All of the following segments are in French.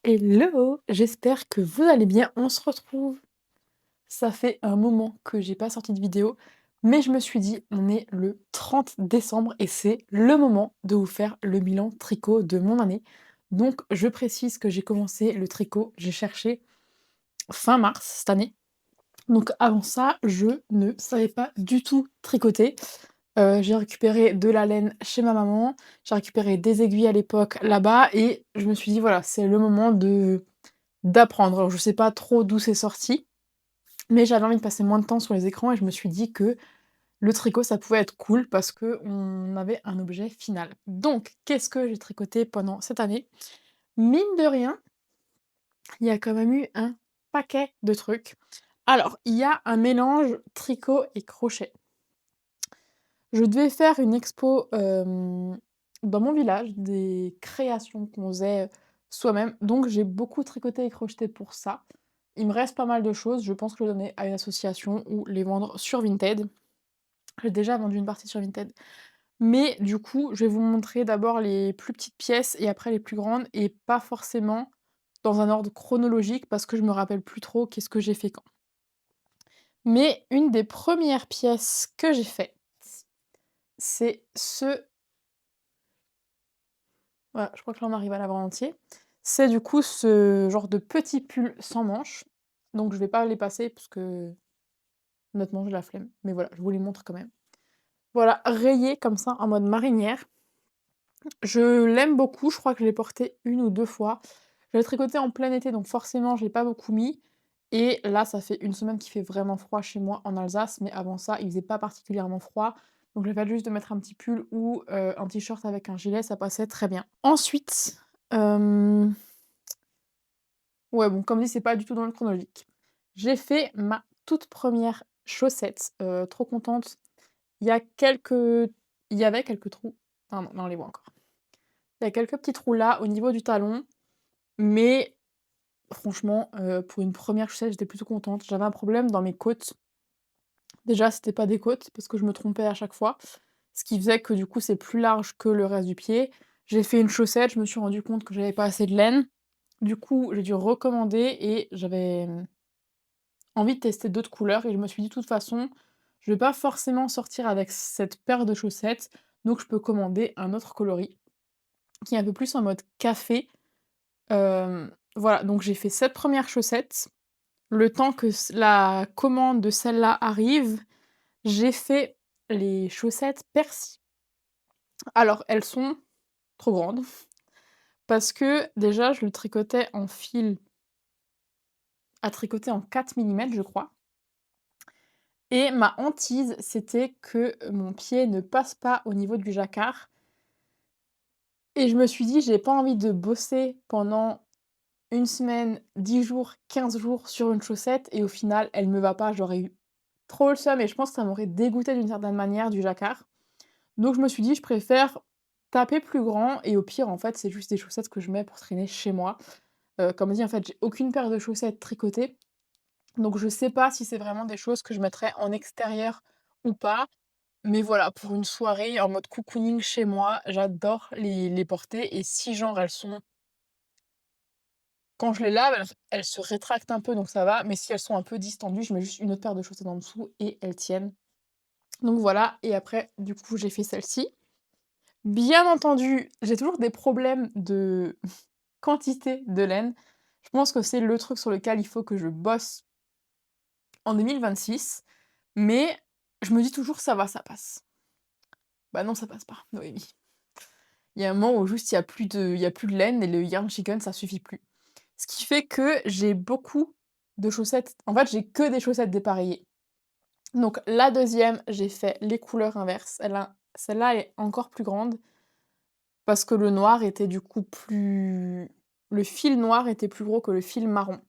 Hello, j'espère que vous allez bien. On se retrouve. Ça fait un moment que j'ai pas sorti de vidéo, mais je me suis dit, on est le 30 décembre et c'est le moment de vous faire le bilan tricot de mon année. Donc, je précise que j'ai commencé le tricot, j'ai cherché fin mars cette année. Donc, avant ça, je ne savais pas du tout tricoter. J'ai récupéré de la laine chez ma maman, j'ai récupéré des aiguilles à l'époque là-bas et je me suis dit, voilà, c'est le moment de d'apprendre. Alors je sais pas trop d'où c'est sorti, mais j'avais envie de passer moins de temps sur les écrans et je me suis dit que le tricot, ça pouvait être cool parce qu'on avait un objet final. Donc, qu'est-ce que j'ai tricoté pendant cette année? Mine de rien, il y a quand même eu un paquet de trucs. Alors, il y a un mélange tricot et crochet. Je devais faire une expo, dans mon village, des créations qu'on faisait, soi-même, donc j'ai beaucoup tricoté et crocheté pour ça. Il me reste pas mal de choses, je pense que je vais donner à une association ou les vendre sur Vinted. J'ai déjà vendu une partie sur Vinted. Mais du coup, je vais vous montrer d'abord les plus petites pièces et après les plus grandes et pas forcément dans un ordre chronologique parce que je me rappelle plus trop qu'est-ce que j'ai fait quand. Mais une des premières pièces que j'ai faites, c'est ce voilà, je crois que là on arrive à l'avoir entier. C'est du coup ce genre de petit pull sans manches. Donc je vais pas les passer parce que honnêtement j'ai la flemme. Mais voilà, je vous les montre quand même. Voilà, rayé comme ça en mode marinière. Je l'aime beaucoup, je crois que je l'ai porté une ou 2 fois. Je l'ai tricoté en plein été, donc forcément je l'ai pas beaucoup mis et là, ça fait une semaine qu'il fait vraiment froid chez moi en Alsace, mais avant ça, il faisait pas particulièrement froid. Donc le fait juste de mettre un petit pull ou un t-shirt avec un gilet, ça passait très bien. Ensuite, hem, ouais, bon, comme dit, c'est pas du tout dans le chronologique. J'ai fait ma toute première chaussette, trop contente. Il y a quelques il y avait quelques trous. Ah non, là on les voit encore. Il y a quelques petits trous là, au niveau du talon, mais franchement, pour une première chaussette, j'étais plutôt contente. J'avais un problème dans mes côtes. Déjà, c'était pas des côtes, parce que je me trompais à chaque fois, ce qui faisait que du coup, c'est plus large que le reste du pied. J'ai fait une chaussette, je me suis rendu compte que j'avais pas assez de laine. Du coup, j'ai dû recommander et j'avais, envie de tester d'autres couleurs et je me suis dit: «De toute façon, je vais pas forcément sortir avec cette paire de chaussettes, donc je peux commander un autre coloris qui est un peu plus en mode café». Voilà, donc j'ai fait cette première chaussette. Le temps que la commande de celle-là arrive, j'ai fait les chaussettes persil. Alors, elles sont trop grandes parce que déjà, je le tricotais en fil à tricoter en 4 mm, je crois, et ma hantise, c'était que mon pied ne passe pas au niveau du jacquard et je me suis dit: «J'ai pas envie de bosser pendant une semaine, 10 jours, 15 jours sur une chaussette et au final, elle me va pas». J'aurais eu trop le seum et je pense que ça m'aurait dégoûté d'une certaine manière du jacquard. Donc je me suis dit: «Je préfère taper plus grand et au pire, en fait, c'est juste des chaussettes que je mets pour traîner chez moi». Comme dit, en fait, j'ai aucune paire de chaussettes tricotées, donc je sais pas si c'est vraiment des choses que je mettrais en extérieur ou pas. Mais voilà, pour une soirée en mode cocooning chez moi, j'adore les porter et si genre elles sont quand je les lave, elles se rétractent un peu donc ça va, mais si elles sont un peu distendues, je mets juste une autre paire de chaussettes en dessous et elles tiennent. Donc voilà et après du coup, j'ai fait celle-ci. Bien entendu, j'ai toujours des problèmes de quantité de laine. Je pense que c'est le truc sur lequel il faut que je bosse en 2026, mais je me dis toujours: «Ça va, ça passe». Bah non, ça passe pas, Noémie. Il y a un moment où juste il y a plus de laine et le yarn chicken, ça suffit plus. Ce qui fait que j'ai beaucoup de chaussettes en fait, j'ai que des chaussettes dépareillées. Donc la deuxième, j'ai fait les couleurs inverses. Celle-là est encore plus grande parce que le noir était du coup plus le fil noir était plus gros que le fil marron.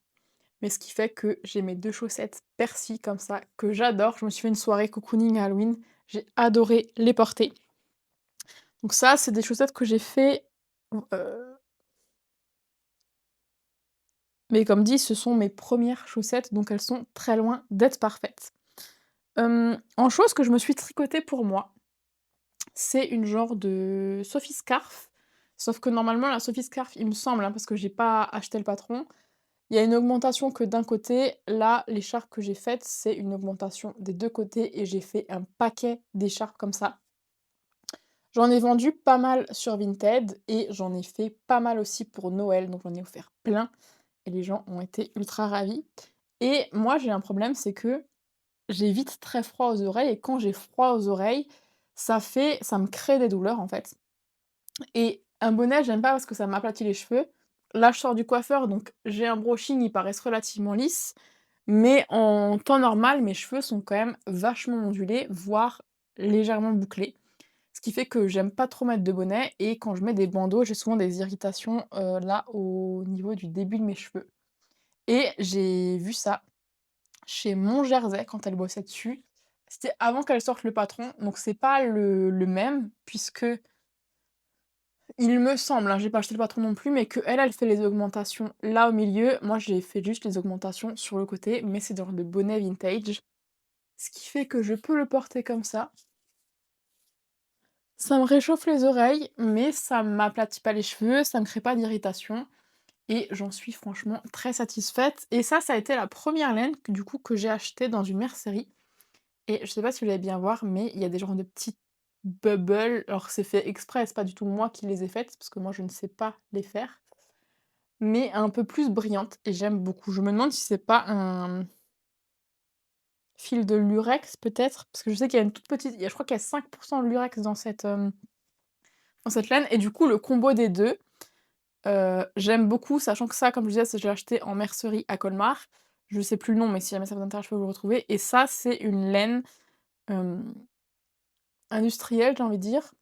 Mais ce qui fait que j'ai mes 2 chaussettes persil comme ça, que j'adore. Je me suis fait une soirée cocooning à Halloween, j'ai adoré les porter. Donc ça, c'est des chaussettes que j'ai fait, heu mais comme dit, ce sont mes premières chaussettes, donc elles sont très loin d'être parfaites. En chose que je me suis tricotée pour moi, c'est une genre de Sophie Scarf, Sauf que normalement la Sophie Scarf, il me semble, hein, parce que j'ai pas acheté le patron, il y a une augmentation que d'un côté. Là, l'écharpe que j'ai faite, c'est une augmentation des 2 côtés et j'ai fait un paquet d'écharpes comme ça. J'en ai vendu pas mal sur Vinted et j'en ai fait pas mal aussi pour Noël, donc j'en ai offert plein et les gens ont été ultra ravis. Et moi, j'ai un problème, c'est que j'ai vite très froid aux oreilles et quand j'ai froid aux oreilles, ça me crée des douleurs, en fait. Et un bonnet, j'aime pas parce que ça m'aplatit les cheveux. Là, je sors du coiffeur, donc j'ai un brushing, ils paraissent relativement lisses, mais en temps normal, mes cheveux sont quand même vachement ondulés, voire légèrement bouclés. Ce qui fait que j'aime pas trop mettre de bonnet et quand je mets des bandeaux, j'ai souvent des irritations, là, au niveau du début de mes cheveux. Et j'ai vu ça chez Mon Jersey quand elle bossait dessus. C'était avant qu'elle sorte le patron, donc c'est pas le même puisque il me semble, hein, j'ai pas acheté le patron non plus, mais qu'elle, elle fait les augmentations là au milieu. Moi, j'ai fait juste les augmentations sur le côté, mais c'est dans le bonnet vintage. Ce qui fait que je peux le porter comme ça. Ça me réchauffe les oreilles, mais ça m'aplatit pas les cheveux, ça me crée pas d'irritation et j'en suis franchement très satisfaite. Et ça a été la première laine que du coup que j'ai achetée dans une mercerie et je sais pas si vous allez bien voir, mais il y a des genres de petites bubbles. Alors c'est fait exprès, c'est pas du tout moi qui les ai faites, parce que moi je ne sais pas les faire, mais un peu plus brillantes et j'aime beaucoup. Je me demande si c'est pas un fil de lurex peut-être? Parce que je sais qu'il y a une toute petite je crois qu'il y a 5 de lurex dans cette laine et du coup le combo des 2. J'aime beaucoup, sachant que ça, comme je disais, je l'ai acheté en mercerie à Colmar. Je sais plus le nom, mais si jamais ça vous intéresse, je peux vous le retrouver et ça, c'est une laine, hem, industrielle, j'ai envie de dire,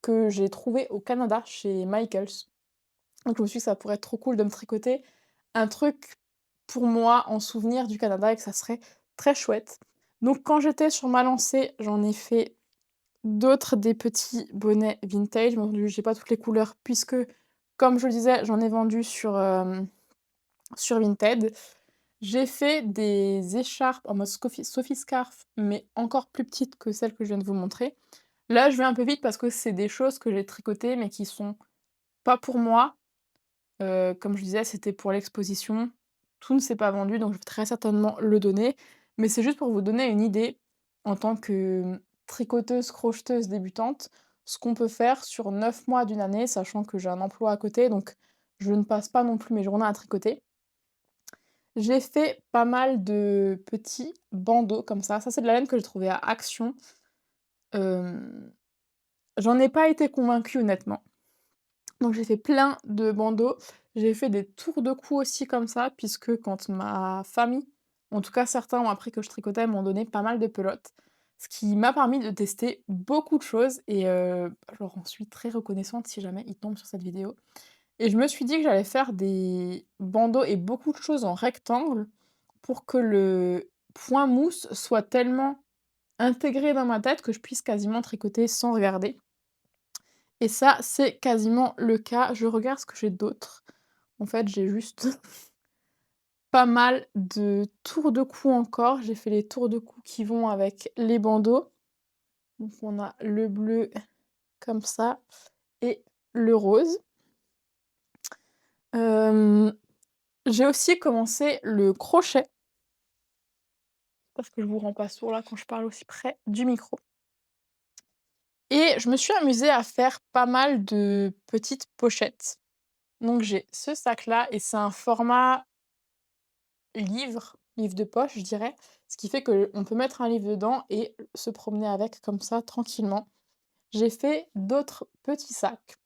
que j'ai trouvée au Canada chez Michaels. Donc je me suis dit que ça pourrait être trop cool de me tricoter un truc pour moi en souvenir du Canada et que ça serait très chouette. Donc quand j'étais sur ma lancée, j'en ai fait d'autres, des petits bonnets vintage. Bon, j'ai pas toutes les couleurs puisque, comme je le disais, j'en ai vendu sur Vinted. J'ai fait des écharpes en mode Sophie Scarf, mais encore plus petites que celles que je viens de vous montrer. Là, je vais un peu vite parce que c'est des choses que j'ai tricotées, mais qui sont pas pour moi. Comme je disais, c'était pour l'exposition. Tout ne s'est pas vendu, donc je vais très certainement le donner. Mais c'est juste pour vous donner une idée, en tant que, tricoteuse, crocheteuse débutante, ce qu'on peut faire sur 9 mois d'une année, sachant que j'ai un emploi à côté, donc je ne passe pas non plus mes journées à tricoter. J'ai fait pas mal de petits bandeaux comme ça. Ça, c'est de la laine que j'ai trouvée à Action. Hem, J'en ai pas été convaincue honnêtement. Donc j'ai fait plein de bandeaux. J'ai fait des tours de cou aussi comme ça, puisque quand ma famille, en tout cas certains ont appris que je tricotais, m'ont donné pas mal de pelotes. Ce qui m'a permis de tester beaucoup de choses et je leur en suis très reconnaissante si jamais ils tombent sur cette vidéo. Et je me suis dit que j'allais faire des bandeaux et beaucoup de choses en rectangle pour que le point mousse soit tellement intégré dans ma tête que je puisse quasiment tricoter sans regarder. Et ça, c'est quasiment le cas. Je regarde ce que j'ai d'autre. En fait, j'ai juste pas mal de tours de cou encore. J'ai fait les tours de cou qui vont avec les bandeaux. Donc on a le bleu comme ça et le rose. Hem, j'ai aussi commencé le crochet parce que je vous rends pas sourd là quand je parle aussi près du micro. Et je me suis amusée à faire pas mal de petites pochettes. Donc j'ai ce sac-là et c'est un format livre de poche, je dirais. Ce qui fait qu'on peut mettre un livre dedans et se promener avec comme ça tranquillement. J'ai fait d'autres petits sacs.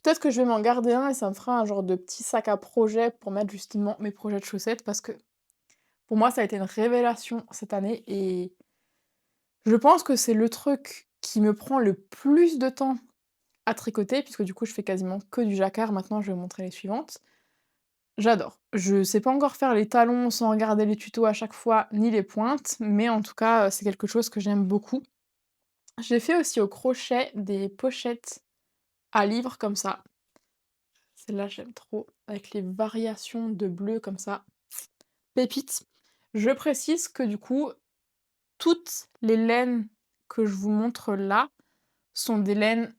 Peut-être que je vais m'en garder un et ça me fera un genre de petit sac à projet pour mettre justement mes projets de chaussettes parce que pour moi ça a été une révélation cette année et je pense que c'est le truc qui me prend le plus de temps à tricoter puisque du coup je fais quasiment que du jacquard. Maintenant je vais vous montrer les suivantes. J'adore. Je sais pas encore faire les talons sans regarder les tutos à chaque fois, ni les pointes, mais en tout cas, c'est quelque chose que j'aime beaucoup. J'ai fait aussi au crochet des pochettes à livres comme ça. Celle-là, j'aime trop, avec les variations de bleu comme ça. Pépite. Je précise que du coup, toutes les laines que je vous montre là sont des laines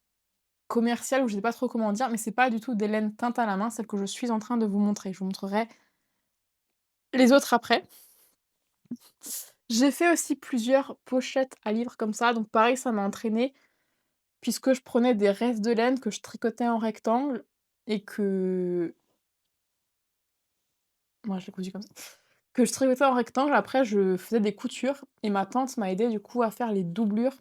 commerciales ou je sais pas trop comment dire, mais c'est pas du tout des laines teintes à la main, celle que je suis en train de vous montrer. Je vous montrerai les autres après. J'ai fait aussi plusieurs pochettes à livres comme ça, donc pareil, ça m'a entraînée puisque je prenais des restes de laine que je tricotais en rectangle et que moi je l'ai cousu comme ça, que je tricotais en rectangle, après je faisais des coutures et ma tante m'a aidée du coup à faire les doublures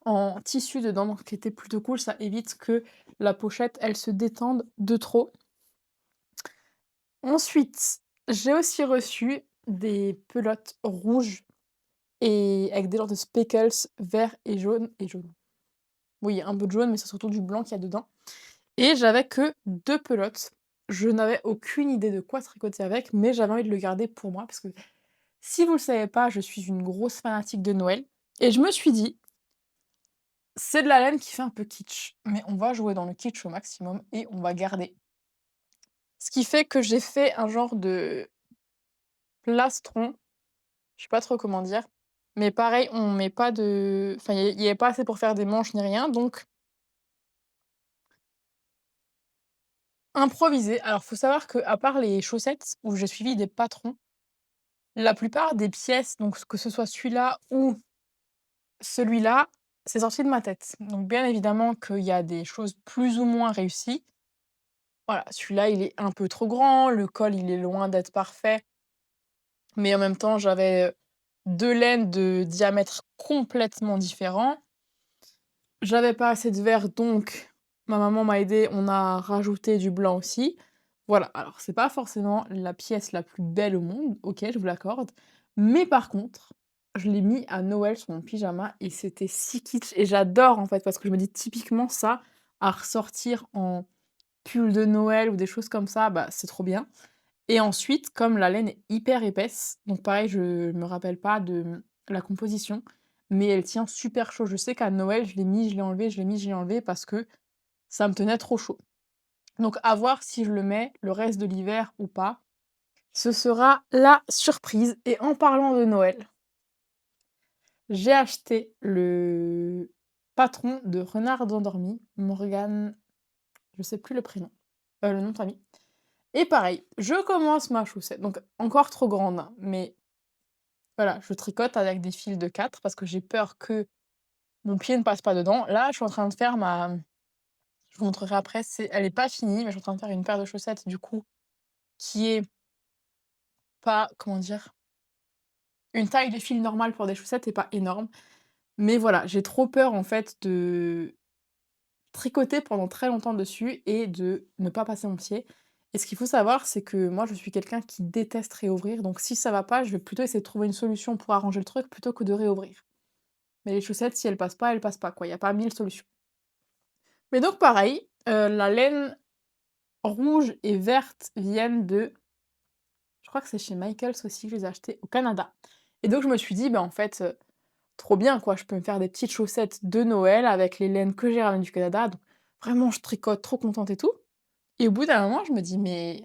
en tissu dedans, donc ce qui était plutôt cool, ça évite que la pochette, elle se détende de trop. Ensuite, j'ai aussi reçu des pelotes rouges et avec des genres de speckles verts et jaune. Oui, un peu de jaune, mais c'est surtout du blanc qu'il y a dedans. Et j'avais que 2 pelotes. Je n'avais aucune idée de quoi tricoter avec, mais j'avais envie de le garder pour moi parce que si vous le savez pas, je suis une grosse fanatique de Noël et je me suis dit: «C'est de la laine qui fait un peu kitsch, mais on va jouer dans le kitsch au maximum et on va garder». Ce qui fait que j'ai fait un genre de plastron, je sais pas trop comment dire, mais pareil, on met pas de enfin, il y avait pas assez pour faire des manches ni rien, donc improvisé. Alors faut savoir qu'à part les chaussettes où j'ai suivi des patrons, la plupart des pièces, donc que ce soit celui-là ou celui-là, c'est sorti de ma tête. Donc bien évidemment qu'il y a des choses plus ou moins réussies. Voilà, celui-là, il est un peu trop grand, le col, il est loin d'être parfait, mais en même temps, j'avais, 2 laines de diamètre complètement différents. J'avais pas assez de vert, donc ma maman m'a aidée, on a rajouté du blanc aussi. Voilà, alors c'est pas forcément la pièce la plus belle au monde, OK, je vous l'accorde, mais par contre, je l'ai mis à Noël sur mon pyjama et c'était si kitsch et j'adore en fait parce que je me dis typiquement ça à ressortir en pull de Noël ou des choses comme ça, bah, c'est trop bien et ensuite, comme la laine est hyper épaisse, donc pareil, je me rappelle pas de, la composition, mais elle tient super chaud. Je sais qu'à Noël, je l'ai mis, je l'ai enlevé, je l'ai mis, je l'ai enlevé parce que ça me tenait trop chaud. Donc à voir si je le mets le reste de l'hiver ou pas. Ce sera la surprise et en parlant de Noël, j'ai acheté le patron de Renard endormi, Morgane, je sais plus le prénom, le nom de famille et pareil, je commence ma chaussette, donc encore trop grande, hein, mais voilà, je tricote avec des fils de 4 parce que j'ai peur que mon pied ne passe pas dedans. Là, je suis en train de faire ma je vous montrerai après, elle est pas finie, mais je suis en train de faire une paire de chaussettes du coup, qui est pas comment dire? Une taille de fil normale pour des chaussettes et pas énorme. Mais voilà, j'ai trop peur en fait de tricoter pendant très longtemps dessus et de ne pas passer mon pied. Et ce qu'il faut savoir, c'est que moi je suis quelqu'un qui déteste réouvrir, donc si ça va pas, je vais plutôt essayer de trouver une solution pour arranger le truc plutôt que de réouvrir. Mais les chaussettes, si elles passent pas quoi, il y a pas 1000 solutions. Mais donc pareil, la laine rouge et verte viennent de je crois que c'est chez Michaels aussi que je les ai achetées au Canada. Et donc je me suis dit: «Bah, en fait, trop bien quoi, je peux me faire des petites chaussettes de Noël avec les laines que j'ai ramenées du Canada». Donc vraiment je tricote, trop contente et tout. Et au bout d'un moment, je me dis: «Mais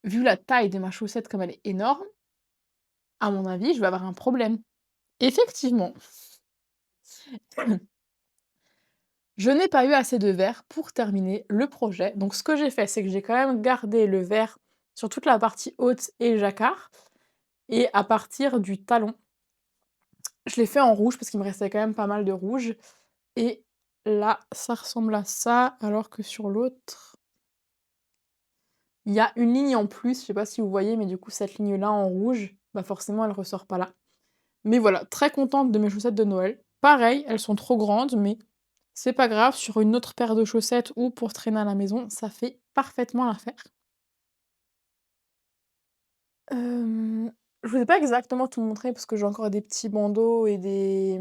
vu la taille de ma chaussette comme elle est énorme, à mon avis, je vais avoir un problème». Effectivement, je n'ai pas eu assez de vert pour terminer le projet. Donc ce que j'ai fait, c'est que j'ai quand même gardé le vert sur toute la partie haute et le jacquard et à partir du talon, je l'ai fait en rouge parce qu'il me restait quand même pas mal de rouge et là, ça ressemble à ça, alors que sur l'autre, il y a une ligne en plus, je sais pas si vous voyez, mais du coup cette ligne-là en rouge, bah forcément elle ressort pas là. Mais voilà, très contente de mes chaussettes de Noël. Pareil, elles sont trop grandes, mais c'est pas grave, sur une autre paire de chaussettes ou pour traîner à la maison, ça fait parfaitement l'affaire. Je vous ai pas exactement tout montré parce que j'ai encore des petits bandeaux et des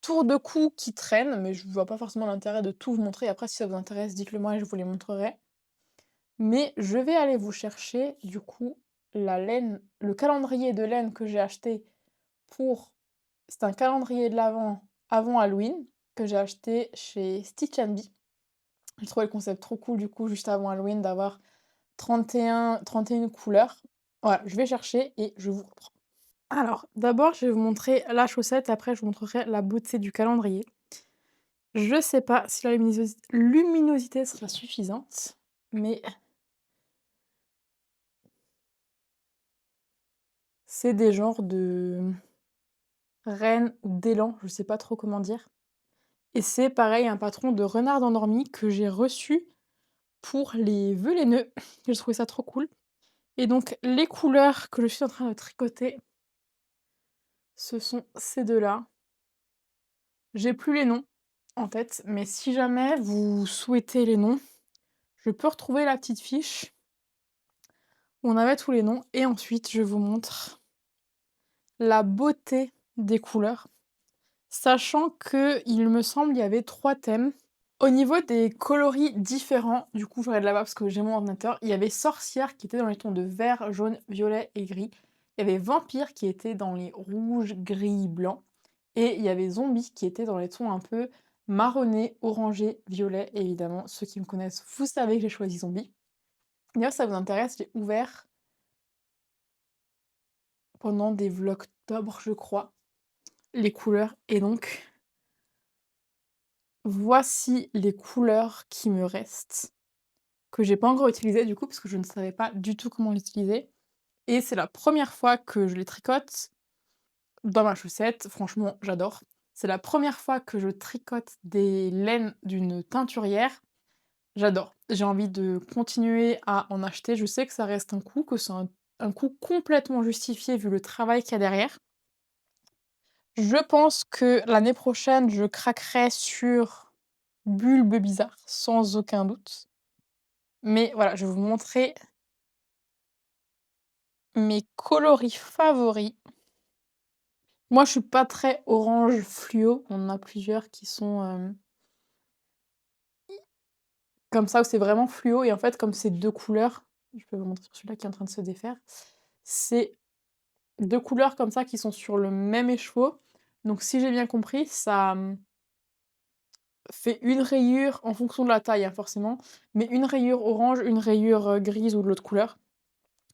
tours de cou qui traînent, mais je vois pas forcément l'intérêt de tout vous montrer. Après, si ça vous intéresse, dites-le moi et je vous les montrerai. Mais je vais aller vous chercher, du coup, la laine, le calendrier de laine que j'ai acheté pour c'est un calendrier de l'avent avant Halloween que j'ai acheté chez Stitch and Bee. J'ai trouvé le concept trop cool, du coup, juste avant Halloween, d'avoir 31 couleurs. Voilà, je vais chercher et je vous reprends. Alors, d'abord, je vais vous montrer la chaussette, après je vous montrerai la beauté du calendrier. Je sais pas si la luminosité sera suffisante, mais c'est des genres de rennes ou d'élan, je sais pas trop comment dire. Et c'est pareil, un patron de renard endormi que j'ai reçu pour les vœux les nœuds. J'ai trouvé ça trop cool. Et donc les couleurs que je suis en train de tricoter, ce sont ces 2 là. J'ai plus les noms en tête, mais si jamais vous souhaitez les noms, je peux retrouver la petite fiche où on avait tous les noms et ensuite je vous montre la beauté des couleurs. Sachant qu'il me semble, il y avait 3 thèmes. Au niveau des coloris différents, du coup, je regarde là-bas parce que j'ai mon ordinateur, il y avait sorcière qui était dans les tons de vert, jaune, violet et gris. Il y avait vampire qui était dans les rouges, gris, blancs. Et il y avait zombie qui était dans les tons un peu marronné, orangé, violet. Et évidemment, ceux qui me connaissent, vous savez que j'ai choisi zombie. D'ailleurs, si ça vous intéresse, j'ai ouvert pendant des vlogs octobre, je crois, les couleurs. Et donc, voici les couleurs qui me restent, que j'ai pas encore utilisées du coup, parce que je ne savais pas du tout comment l'utiliser. Et c'est la première fois que je les tricote dans ma chaussette. Franchement, j'adore. C'est la première fois que je tricote des laines d'une teinturière. J'adore. J'ai envie de continuer à en acheter. Je sais que ça reste un coût, que c'est un coût complètement justifié vu le travail qu'il y a derrière. Je pense que l'année prochaine, je craquerai sur Bulbe Bizarre, sans aucun doute. Mais voilà, je vais vous montrer mes coloris favoris. Moi, je suis pas très orange fluo. On en a plusieurs qui sont, comme ça, où c'est vraiment fluo et en fait, comme c'est 2 couleurs, je peux vous montrer sur celui-là qui est en train de se défaire. C'est 2 couleurs comme ça qui sont sur le même écheveau. Donc si j'ai bien compris, ça, fait une rayure en fonction de la taille, hein, forcément, mais une rayure orange, une rayure, grise ou de l'autre couleur.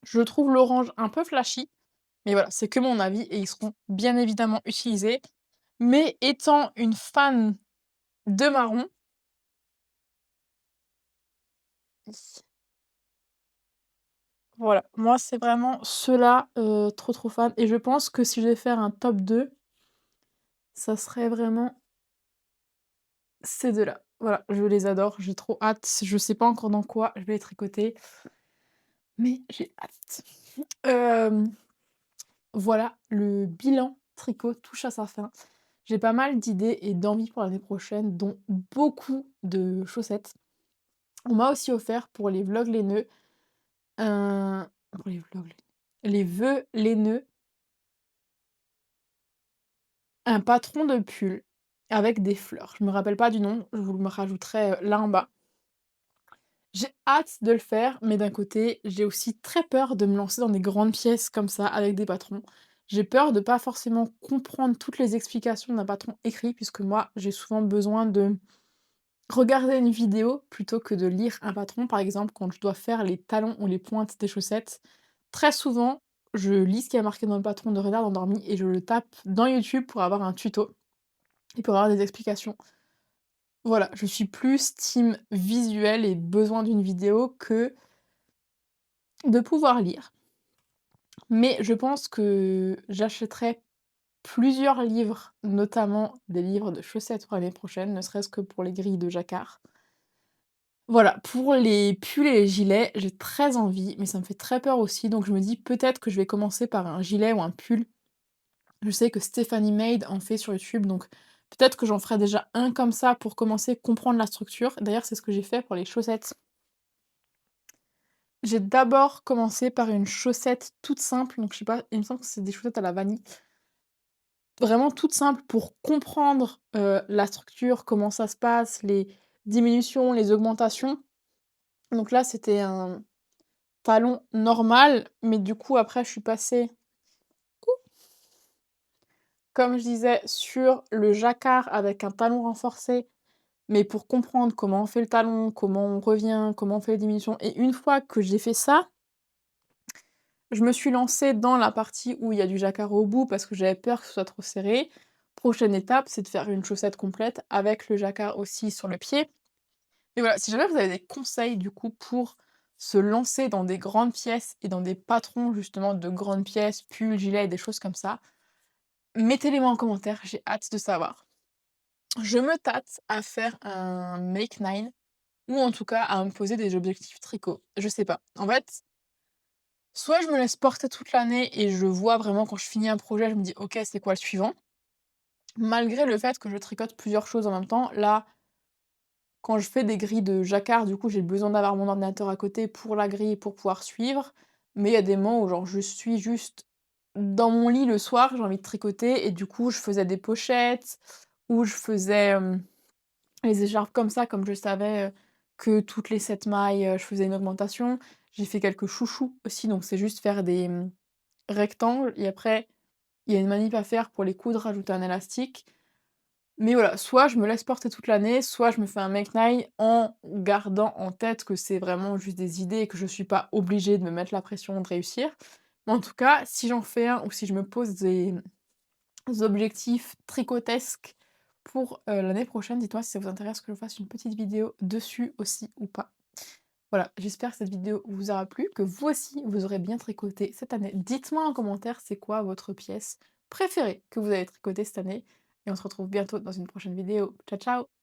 Je trouve l'orange un peu flashy, mais voilà, c'est que mon avis et ils seront bien évidemment utilisés. Mais étant une fan de marron, voilà, moi c'est vraiment ceux-là, trop, trop fan et je pense que si je vais faire un top 2, ça serait vraiment ces 2-là. Voilà, je les adore, j'ai trop hâte. Je sais pas encore dans quoi je vais les tricoter, mais j'ai hâte. Hem, voilà, le bilan tricot touche à sa fin. J'ai pas mal d'idées et d'envies pour l'année prochaine, dont beaucoup de chaussettes. On m'a aussi offert pour les vlogs laineux un pour les vœux laineux, un patron de pull avec des fleurs. Je me rappelle pas du nom, je vous le rajouterai, là en bas. J'ai hâte de le faire, mais d'un côté, j'ai aussi très peur de me lancer dans des grandes pièces comme ça avec des patrons. J'ai peur de pas forcément comprendre toutes les explications d'un patron écrit, puisque moi, j'ai souvent besoin de regarder une vidéo plutôt que de lire un patron. Par exemple, quand je dois faire les talons ou les pointes des chaussettes, très souvent, je lis ce qui est marqué dans le patron de renard endormi et je le tape dans YouTube pour avoir un tuto et pour avoir des explications. Voilà, je suis plus team visuel et besoin d'une vidéo que de pouvoir lire. Mais je pense que j'achèterai plusieurs livres, notamment des livres de chaussettes pour l'année prochaine, ne serait-ce que pour les grilles de jacquard. Voilà, pour les pulls et les gilets, j'ai très envie, mais ça me fait très peur aussi, donc je me dis peut-être que je vais commencer par un gilet ou un pull. Je sais que Stephanie Made en fait sur YouTube, donc peut-être que j'en ferai déjà un comme ça pour commencer à comprendre la structure. D'ailleurs, c'est ce que j'ai fait pour les chaussettes. J'ai d'abord commencé par une chaussette toute simple, donc je sais pas, il me semble que c'est des chaussettes à la vanille. Vraiment toute simple pour comprendre, la structure, comment ça se passe, les diminutions, les augmentations. Donc là, c'était un talon normal, mais du coup après je suis passée, comme je disais, sur le jacquard avec un talon renforcé, mais pour comprendre comment on fait le talon, comment on revient, comment on fait les diminutions et une fois que j'ai fait ça, je me suis lancée dans la partie où il y a du jacquard au bout parce que j'avais peur que ce soit trop serré. Prochaine étape, c'est de faire une chaussette complète avec le jacquard aussi sur le pied. Et voilà, si jamais vous avez des conseils du coup pour se lancer dans des grandes pièces et dans des patrons justement de grandes pièces, pulls, gilets, des choses comme ça, mettez-les-moi en commentaire, j'ai hâte de savoir. Je me tâte à faire un Make 9 ou en tout cas à me poser des objectifs tricot. Je sais pas. En fait, soit je me laisse porter toute l'année et je vois vraiment quand je finis un projet, je me dis: «OK, c'est quoi le suivant?» Malgré le fait que je tricote plusieurs choses en même temps. Là, quand je fais des grilles de jacquard, du coup, j'ai besoin d'avoir mon ordinateur à côté pour la grille, pour pouvoir suivre. Mais il y a des moments où genre je suis juste dans mon lit le soir, j'ai envie de tricoter et du coup, je faisais des pochettes ou je faisais, les écharpes comme ça, comme je savais, que toutes les 7 mailles, je faisais une augmentation. J'ai fait quelques chouchous aussi, donc c'est juste faire des, rectangles et après, il y a une manip à faire pour les coudre, rajouter un élastique. Mais voilà, soit je me laisse porter toute l'année, soit je me fais un make nine en gardant en tête que c'est vraiment juste des idées et que je suis pas obligée de me mettre la pression de réussir. Mais en tout cas, si j'en fais un ou si je me pose des objectifs tricotesques pour, l'année prochaine, dites-moi si ça vous intéresse que je fasse une petite vidéo dessus aussi ou pas. Voilà, j'espère que cette vidéo vous aura plu, que vous aussi vous aurez bien tricoté cette année. Dites-moi en commentaire c'est quoi votre pièce préférée que vous avez tricotée cette année et on se retrouve bientôt dans une prochaine vidéo. Ciao, ciao!